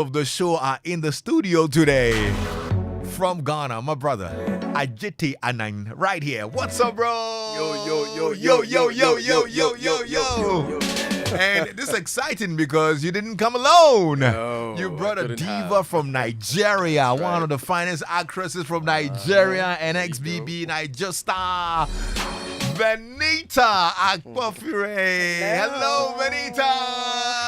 of the show are in the studio today. From Ghana, my brother, Adjetey Anang, right here. What's up, bro? Yo. And this is exciting because you didn't come alone. No, you brought a diva from Nigeria, one of the finest actresses from Nigeria, NXBB, Niger Star, Venita Akpofure. Hello, Venita.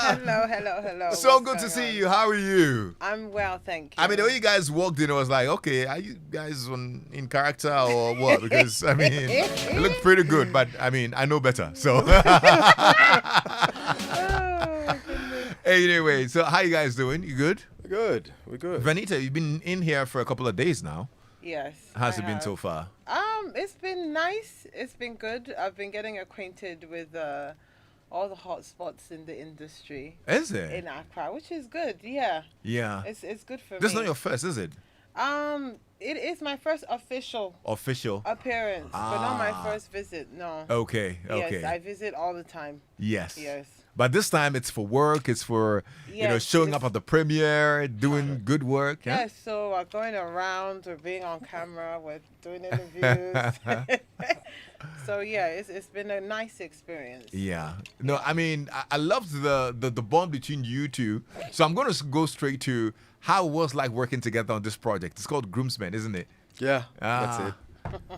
Hello. So good to see you. How are you? I'm well, thank you. I mean, the way you guys walked in, I was like, okay, are you guys in character or what? Because, I mean, it looked pretty good, but, I mean, I know better, so. Anyway, so how you guys doing? You good? We're good. Venita, you've been in here for a couple of days now. Yes. How's it been so far? It's been nice. It's been good. I've been getting acquainted with all the hot spots in the industry. Is it? In Accra, which is good. Yeah. Yeah. It's good for me. This is not your first, is it? It is my first official appearance, but not my first visit. No. Okay. Yes, I visit all the time. Yes. Yes. But this time it's for work. It's for showing up at the premiere, doing good work. Yes. So going around or being on camera, we're doing interviews. So yeah, it's been a nice experience. Yeah. No, I mean, I loved the bond between you two. So I'm going to go straight to how it was like working together on this project. It's called Groomsman, isn't it? Yeah, that's it.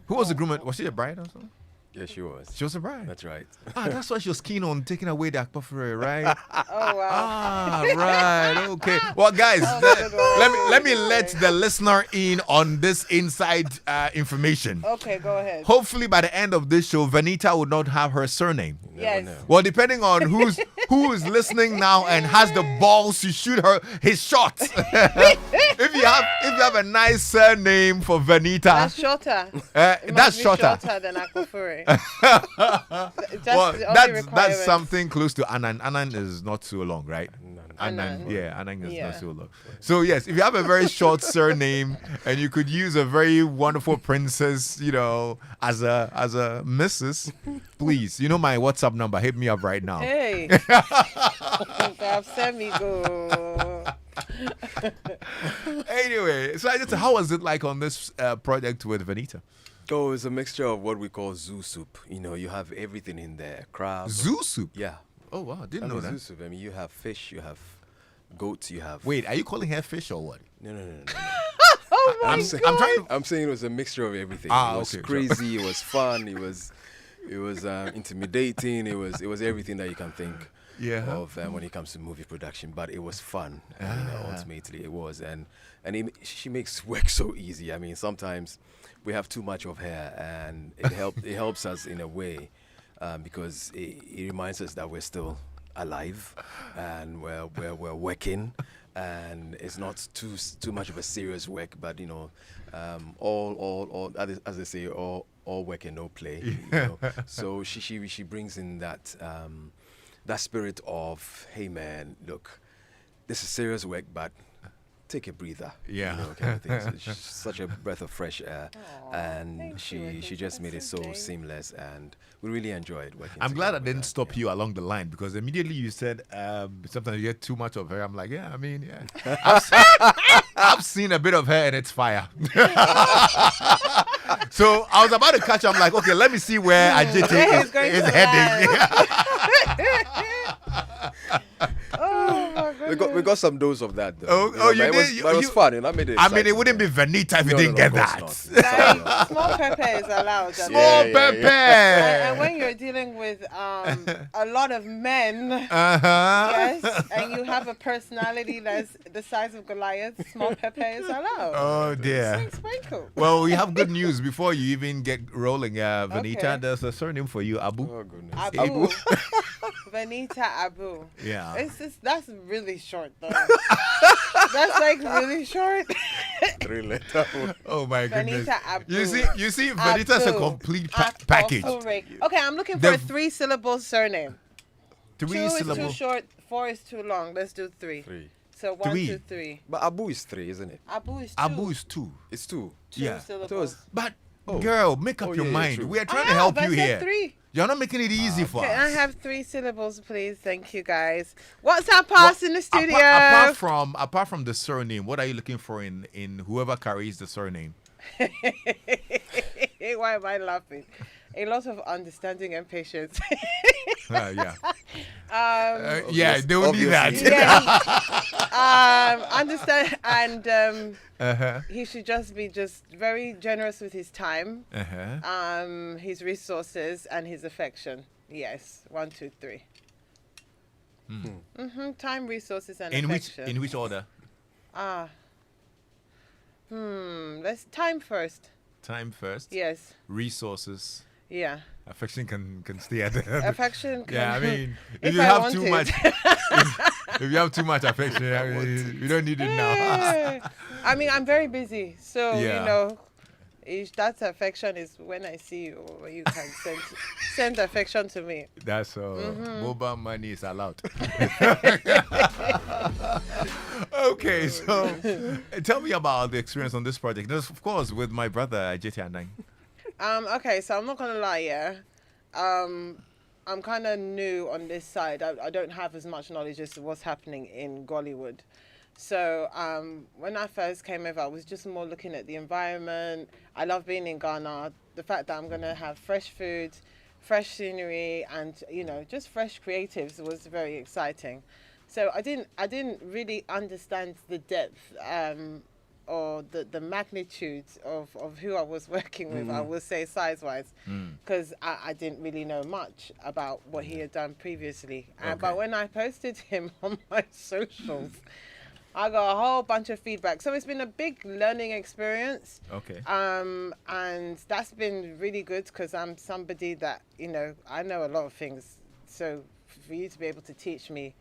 Who was the groom? Was she a bride or something? Yeah, she was. She was a bride. That's right. That's why she was keen on taking away the Akpofure, right? Oh wow. Right. Okay. Well, guys, let me let the listener in on this inside information. Okay, go ahead. Hopefully, by the end of this show, Venita would not have her surname. Yes. Well, depending on who is listening now and has the balls to shoot his shot. if you have a nice surname for Venita, that's shorter. That's shorter than Akpofure. That's something close to Anang. Anang is not too long, right? Anang is not so long. So yes, if you have a very short surname and you could use a very wonderful princess, as a missus, please, my WhatsApp number. Hit me up right now. Hey, send me go. Anyway, so how was it like on this project with Venita? Oh, it's a mixture of what we call zoo soup. You have everything in there. Crab. Zoo soup? Yeah. Oh, wow. I didn't know that. Zoo soup. I mean, you have fish, you have goats, you have... Wait, are you calling her fish or what? No. Oh, my God. I'm saying it was a mixture of everything. It was crazy. It was fun. It was intimidating. It was everything that you can think of when it comes to movie production. But it was fun. Ultimately, it was. And she makes work so easy. I mean, sometimes we have too much of her, and it helps us in a way because it reminds us that we're still alive and we're working, and it's not too much of a serious work, but all as they say, all work and no play. So she brings in that spirit of, hey man, look, this is serious work, but take a breather. Yeah. Kind of thing. So she's such a breath of fresh air. And she just made it so seamless, and we really enjoyed working. I'm glad I didn't stop you along the line, because immediately you said sometimes you get too much of her. I'm like, I've seen a bit of her and it's fire. So I was about to catch up. I'm like, okay, let me see where Adjetey is heading. We got some dose of that though. Oh, you did? It was fun, and I made it. I mean, it wouldn't be Venita if you didn't get that. Small pepper is allowed. Small pepper. And when you're dealing with a lot of men, yes, and you have a personality that's the size of Goliath, small pepper is allowed. Oh dear. Sprinkle. Well, we have good news before you even get rolling, Venita. Okay. There's a surname for you, Abu. Oh goodness. Abu. Venita Abu. Yeah. That's really short though. That's like really short. Oh my goodness. Venita Abu. You see, Venita's a complete package. Okay, I'm looking for a 3-syllable surname. 3 2 is syllables. too short, 4 is too long. Let's do 3. So 1, 2, 3. But Abu is 3, isn't it? Abu is 2. Abu is 2. It's 2. 2 syllables. But girl, make up your mind. true. We are trying to help you I said here. 3. You're not making it easy for us. Can I have 3 syllables, please? Thank you, guys. What's our pass in the studio? Apart from the surname, what are you looking for in whoever carries the surname? Why am I laughing? A lot of understanding and patience. Yeah. They will need that. Understand, and he should just be very generous with his time, his resources, and his affection. Yes, 1, 2, 3. Time, resources, and affection. In which order? Let's time first. Time first. Yes. Resources. Yeah. Affection can stay at the affection. Yeah, I mean, if you have too much, if you have too much affection, I mean, you don't need it now. I mean, I'm very busy, so you know, that affection is when I see you, or you can send affection to me. That's mobile money is allowed. Okay, so tell me about the experience on this project. This, of course, with my brother Adjetey Anang. Okay, so I'm not gonna lie, yeah. I'm kind of new on this side. I don't have as much knowledge as what's happening in Gollywood. So when I first came over, I was just more looking at the environment. I love being in Ghana. The fact that I'm gonna have fresh food, fresh scenery, and just fresh creatives was very exciting. So I didn't really understand the depth or the magnitude of who I was working with, I will say size-wise, because I didn't really know much about what he had done previously. But when I posted him on my socials, I got a whole bunch of feedback. So it's been a big learning experience. Okay. And that's been really good because I'm somebody that, I know a lot of things. So for you to be able to teach me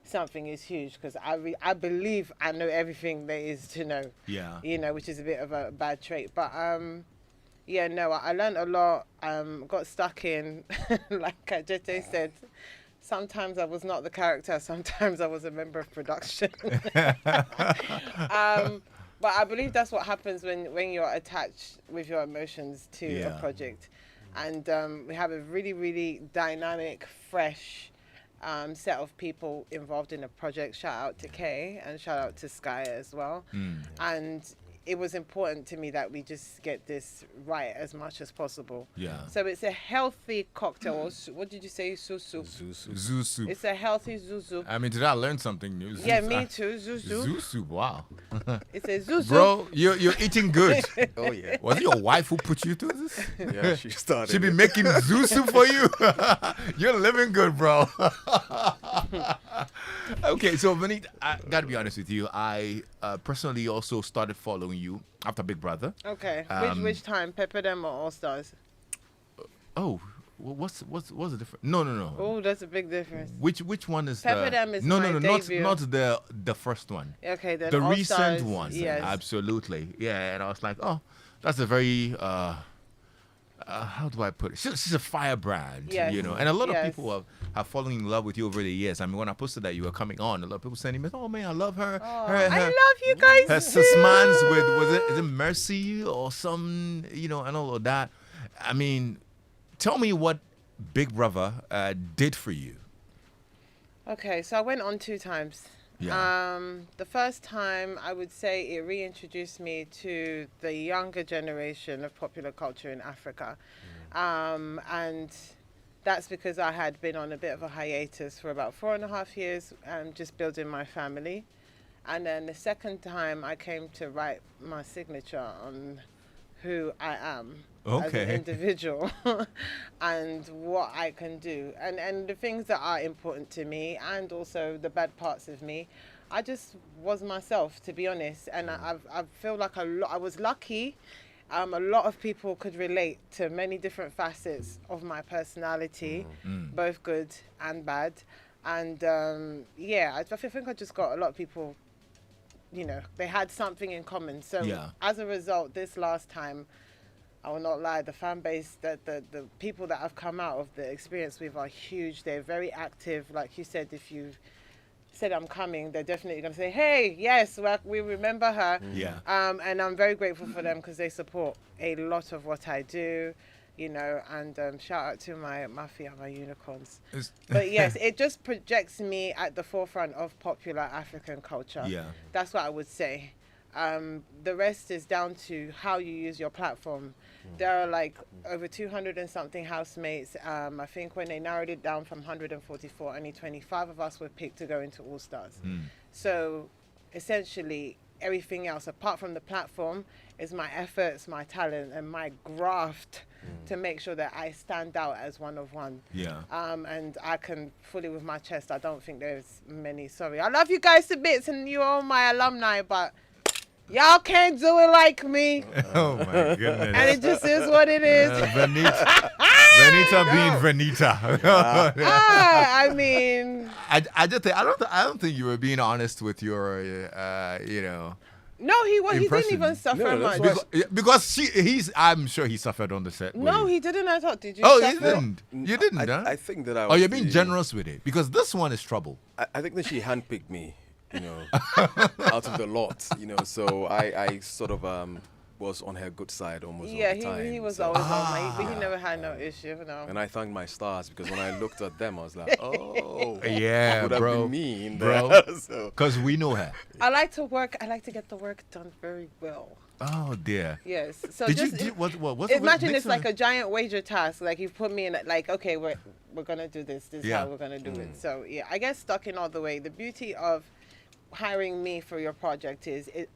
something is huge because I believe I know everything there is to know. Yeah. Which is a bit of a bad trait. But I learned a lot. Got stuck in, like Adjetey said, sometimes I was not the character, sometimes I was a member of production. But I believe that's what happens when you're attached with your emotions to a project. And we have a really, really dynamic, fresh set of people involved in the project. Shout out to Kay and shout out to Sky as well. And it was important to me that we just get this right as much as possible. Yeah. So it's a healthy cocktail. What did you say? Zoo soup. Zoo soup. It's a healthy zoo soup. I mean, did I learn something new? Yeah, me too. Zoo soup. Zoo soup. Wow. It's a zoo soup. Bro, you're eating good. Oh yeah. Was it your wife who put you through this? Yeah, she started. She be making zoo soup for you. You're living good, bro. Okay, so Venita, I gotta be honest with you. I personally also started following you after Big Brother. Okay. Which time? Pepper Them or All Stars? Oh, what's the difference? No. Oh, that's a big difference. Which one is Pepper Them is my debut. not the first one. Okay, then the All recent Stars, one. Yes. Absolutely. Yeah, and I was like, oh, that's a very how do I put it? She's a firebrand, yes. And a lot of people have fallen in love with you over the years. I mean, when I posted that you were coming on, a lot of people sending me, "Oh man, I love her. I love you guys. Her susmans with is it Mercy or some, and all of that. I mean, tell me what Big Brother did for you. Okay, so I went on 2 times. Yeah. The first time, I would say it reintroduced me to the younger generation of popular culture in Africa. And that's because I had been on a bit of a hiatus for about 4.5 years, just building my family. And then the second time I came to write my signature on who I am as an individual and what I can do and the things that are important to me and also the bad parts of me. I just was myself, to be honest, and I feel like I was lucky. A lot of people could relate to many different facets of my personality, both good and bad. And I think I just got a lot of people, they had something in common. So as a result, this last time, I will not lie, the fan base, the people that have come out of the experience with are huge. They're very active. Like you said, if you said I'm coming, they're definitely going to say, hey, yes, we remember her. Yeah. And I'm very grateful for them because they support a lot of what I do. you know, and shout out to my mafia, my unicorns. But yes, it just projects me at the forefront of popular African culture. Yeah. That's what I would say. The rest is down to how you use your platform. There are like over 200 and something housemates. I think when they narrowed it down from 144, only 25 of us were picked to go into All Stars. So essentially, everything else apart from the platform is my efforts, my talent, and my graft to make sure that I stand out as one of one. Yeah. And I can fully with my chest, I don't think there's many. Sorry, I love you guys to bits, and you're all my alumni, but y'all can't do it like me. Oh my goodness. And it just is what it is. Venita being Venita. I mean, I just think I don't think you were being honest with your you know. No, he didn't even suffer much. Because I'm sure he suffered on the set. No, he didn't at all. Did you? Oh, suffer? you didn't. You didn't, huh? I think that I. Oh, you're being generous with it because this one is trouble. I think that she handpicked me, you know, out of the lot, you know. So I sort of was on her good side almost all the time. Yeah, he was always on my, but he never had no issue, no. And I thanked my stars because when I looked at them, I was like, oh, yeah, would bro, have been me in bro, because we know her. I like to get the work done very well. Oh dear. Yes. So what's imagine it's like a giant wager task. Like you put me in, like, okay, we're gonna do this. This is how we're gonna do it. So yeah, I get stuck in all the way. The beauty of hiring me for your project is it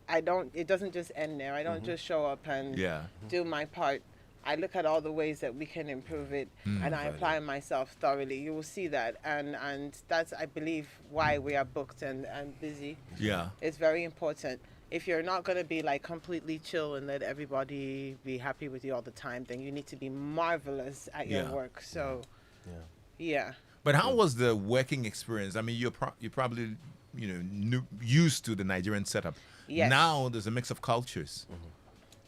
doesn't just end there. I don't just show up and do my part. I look at all the ways that we can improve it and I apply myself thoroughly. You will see that, and that's, I believe, why we are booked and busy. Yeah, it's very important. If you're not going to be like completely chill and let everybody be happy with you all the time, then you need to be marvelous at your work. So yeah. But how was the working experience? I mean, you're probably used to the Nigerian setup. Yes. Now there's a mix of cultures.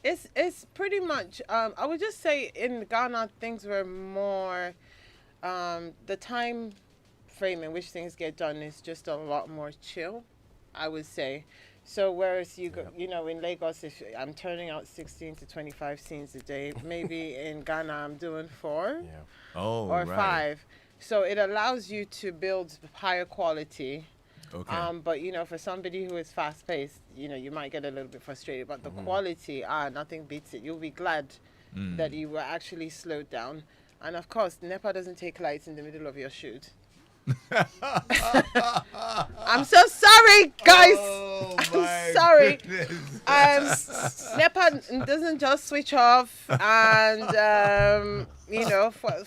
It's pretty much, I would just say in Ghana, things were more, the time frame in which things get done is just a lot more chill, I would say. So whereas in Lagos, if I'm turning out 16 to 25 scenes a day, maybe in Ghana I'm doing 4 or 5. So it allows you to build higher quality. Okay. But for somebody who is fast paced, you might get a little bit frustrated. But the quality, nothing beats it. You'll be glad that you were actually slowed down. And of course, NEPA doesn't take lights in the middle of your shoot. I'm so sorry, guys. I'm sorry. NEPA doesn't just switch off, and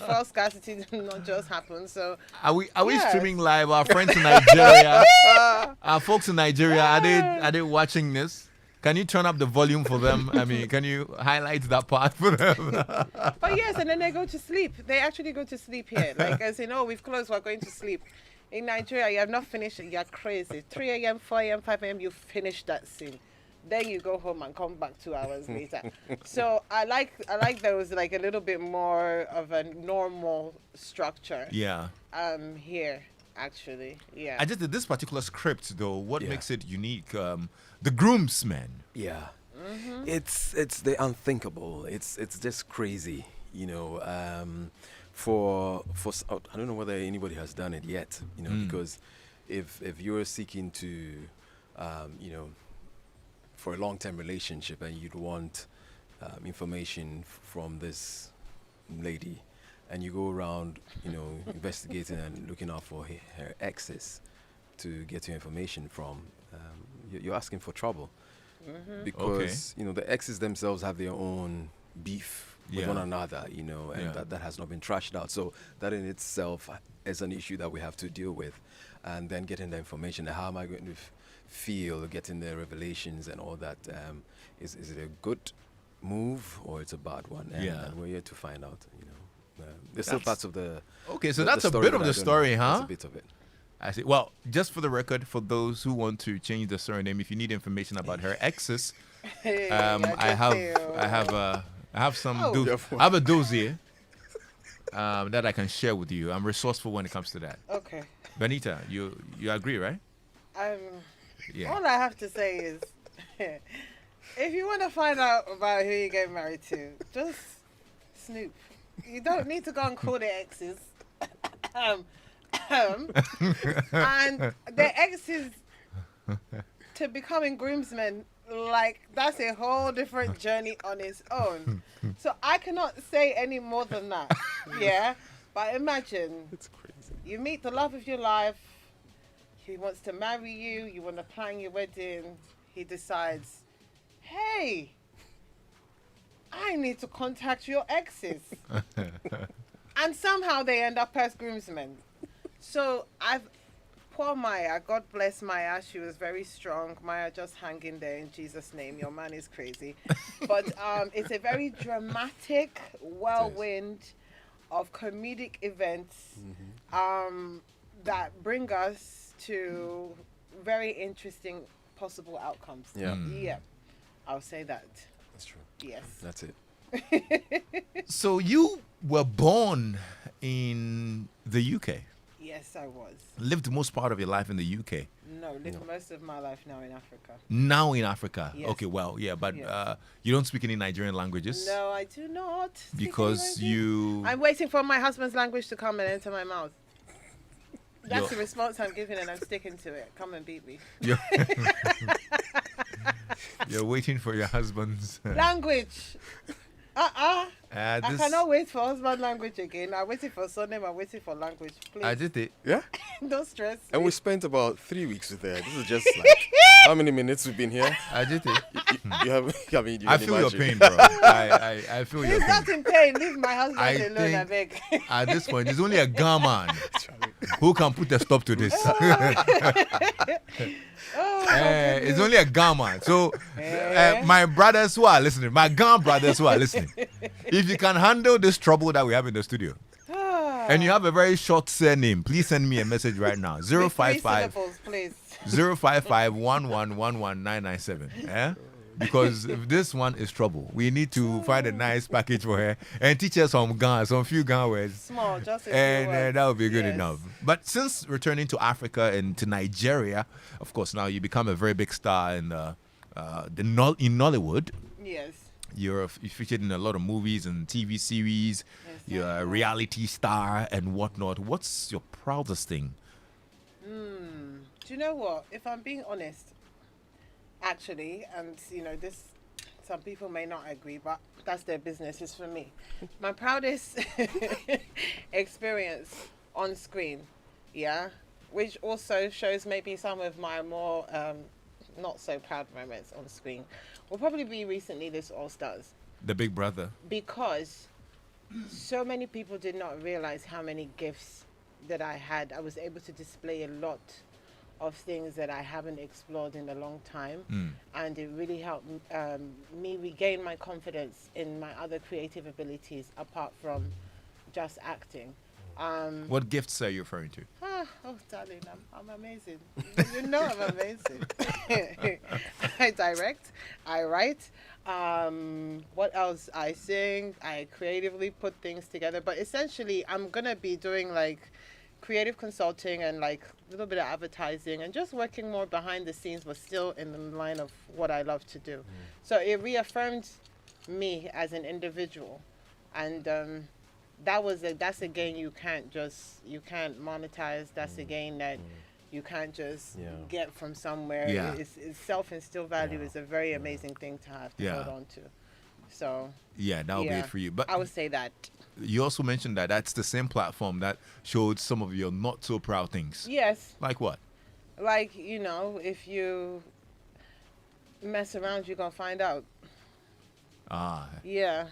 false scarcity does not just happen. So are we streaming live? Our friends in Nigeria, our folks in Nigeria, are they watching this? Can you turn up the volume for them? I mean, can you highlight that part for them? But yes, and then they go to sleep. They actually go to sleep here. Like, as we've closed, we're going to sleep. In Nigeria, you have not finished it. You're crazy. 3 a.m., 4 a.m., 5 a.m., you finish that scene. Then you go home and come back 2 hours later. So I like there was like a little bit more of a normal structure. Yeah. Here, actually, yeah. I just did this particular script though. What makes it unique? The Groomsman. Yeah. It's the unthinkable. It's just crazy. For I don't know whether anybody has done it yet. Because if you're seeking to, for a long-term relationship and you'd want information from this lady, and you go around, investigating and looking out for her exes to get your information from, you're asking for trouble. Because, the exes themselves have their own beef with one another, and that has not been trashed out. So that in itself is an issue that we have to deal with. And then getting the information, how am I going to feel getting the revelations and all that? Is it a good move or it's a bad one? And we're here to find out, There's still parts of the... Okay, so that's a bit of the story, huh? That's a bit of it. I see. Well, just for the record, for those who want to change the surname, if you need information about her exes, I have a dossier that I can share with you. I'm resourceful when it comes to that. Okay. Venita, you agree, right? All I have to say is, if you want to find out about who you get married to, just snoop. You don't need to go and call their exes. And their exes to becoming groomsmen, like, that's a whole different journey on its own. So I cannot say any more than that. Yeah? But imagine, It's crazy. you meet the love of your life, he wants to marry you, you want to plan your wedding, he decides, hey, I need to contact your exes. And somehow they end up as groomsmen. So poor Maya, God bless Maya, she was very strong. Maya, just hang in there in Jesus' name. Your man is crazy. But it's a very dramatic whirlwind of comedic events that bring us to very interesting possible outcomes. Yeah. Yeah. I'll say that. That's true. Yes. That's it. So you were born in the UK. Yes, I was. Lived most part of your life in the UK. No, lived most of my life now in Africa. Now in Africa. Yes. Okay, well, yeah, but Yes. you don't speak any Nigerian languages? No, I do not. speak Because any you... I'm waiting for my husband's language to come and enter my mouth. That's You're- the response I'm giving, and I'm sticking to it. Come and beat me. You're, you're waiting for your husband's... Language. I this, cannot wait for husband language again. I'm waiting for surname. I'm waiting for language. Please, Adjetey, Yeah. don't stress. And we spent about 3 weeks with her. This is just like how many minutes we've been here? Adjetey, You have, I mean, you I can feel your imagine. pain, bro. I feel your He's pain. not in pain. Leave my husband I alone, I think- beg. At this point, there's only a man who can put a stop to this. It's only a man. So, my brothers who are listening, my brothers who are listening, if you can handle this trouble that we have in the studio, and you have a very short surname, please send me a message right now. With 3 055 syllables, please. 055 1111997. Yeah? Because if this one is trouble, we need to find a nice package for her and teach her some few Ghana words. Small, just a few And words. that would be good Yes. enough. But since returning to Africa and to Nigeria, of course, now you become a very big star in in Nollywood. Yes. You're featured in a lot of movies and TV series. Yes, You're a reality star and whatnot. What's your proudest thing? Do you know what? If I'm being honest, actually, and this, some people may not agree, but that's their business. It's for me. My proudest experience on screen, yeah, which also shows maybe some of my more not so proud moments on screen, will probably be recently this All Stars, The Big Brother. because so many people did not realize how many gifts that I had. I was able to display a lot of things that I haven't explored in a long time, and it really helped me regain my confidence in my other creative abilities apart from just acting. What gifts are you referring to? Oh, darling, I'm amazing. You know I'm amazing. I direct, I write. What else? I sing. I creatively put things together. But essentially, I'm gonna be doing like creative consulting and like a little bit of advertising and just working more behind the scenes, but still in the line of what I love to do. So it reaffirmed me as an individual, and that's a gain you can't monetize. That's a gain that you can't just get from somewhere. Yeah. It's self-instilled value is a very amazing thing to have to hold on to. So Yeah, that would be it for you. But I would say that. you also mentioned that that's the same platform that showed some of your not so proud things. Yes. Like what? Like, if you mess around, you're going to find out. Yeah.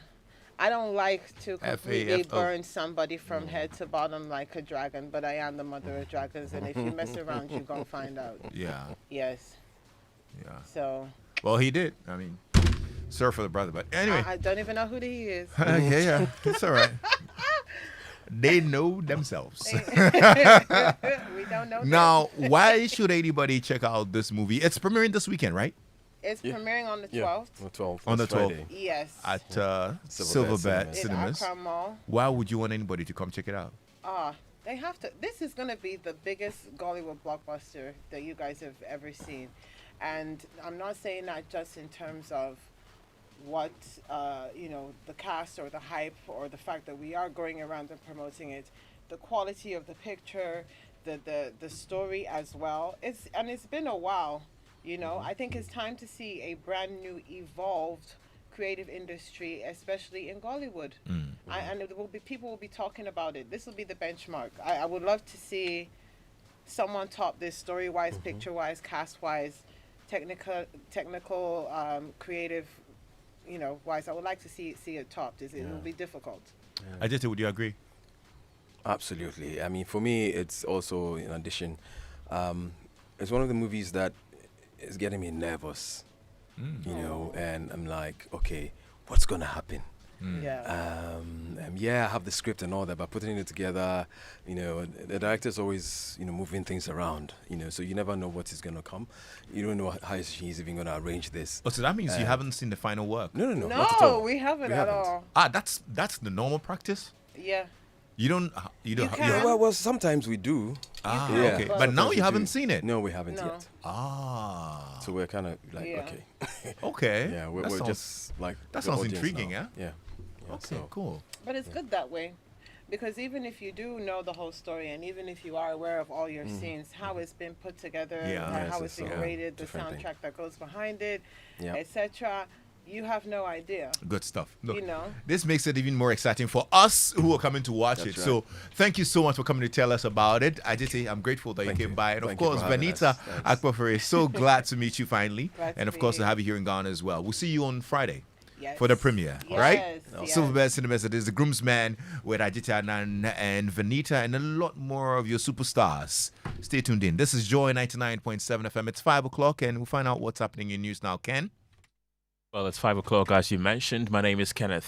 I don't like to completely FAFO. burn somebody from head to bottom like a dragon, but I am the mother of dragons, and if you mess around, you're going to find out. Yeah. Yes. Yeah. So. Well, he did. I mean, sir for the brother. But anyway. I don't even know who he is. Yeah. It's all right. They know themselves. We don't know. Now, why should anybody check out this movie? It's premiering this weekend, right? It's premiering on the 12th. On the 12th. On the It's 12th. Friday. Yes. At Silverbird Silverbird in Cinemas. Accra Mall. Why would you want anybody to come check it out? They have to. This is going to be the biggest Gollywood blockbuster that you guys have ever seen. And I'm not saying that just in terms of what the cast or the hype or the fact that we are going around and promoting it, the quality of the picture, the story as well. It's been a while, I think it's time to see a brand new evolved creative industry, especially in Gollywood. And people will be talking about it. This will be the benchmark. I would love to see someone top this story-wise, picture-wise, cast-wise, technical, creative, wise. I would like to see it topped. It will be difficult. Adjetey, would you agree? Absolutely. I mean, for me, it's also, in addition, it's one of the movies that is getting me nervous, and I'm like, okay, what's going to happen? I have the script and all that, but putting it together, the director's always, moving things around, so you never know what is going to come. You don't know how he's even going to arrange this. Oh, so that means you haven't seen the final work? No, not at all. We haven't at all. That's the normal practice? Yeah. You don't. Well, sometimes we do. Okay. But now you haven't seen it. No, we haven't yet. So we're kind of like, okay. Okay. Yeah, we're just like. That sounds intriguing, now. Yeah. Okay, cool. But it's good that way, because even if you do know the whole story, and even if you are aware of all your scenes, how it's been put together, how it's been graded, the soundtrack that goes behind it, etc. You have no idea. Good stuff. Look, this makes it even more exciting for us who are coming to watch it. Right. So thank you so much for coming to tell us about it. Adjetey, I'm grateful that you came by. And of course, Venita Akpofure, so glad to meet you finally. And of course, to have you here in Ghana as well. We'll see you on Friday. Yes. For the premiere, right? Yes. Silverbird Cinemas, it is the Groomsman with Adjetey Anang and Venita and a lot more of your superstars. Stay tuned in. This is Joy 99.7 FM. It's 5 o'clock and we'll find out what's happening in news now. Ken? Well, it's 5 o'clock as you mentioned. My name is Kenneth.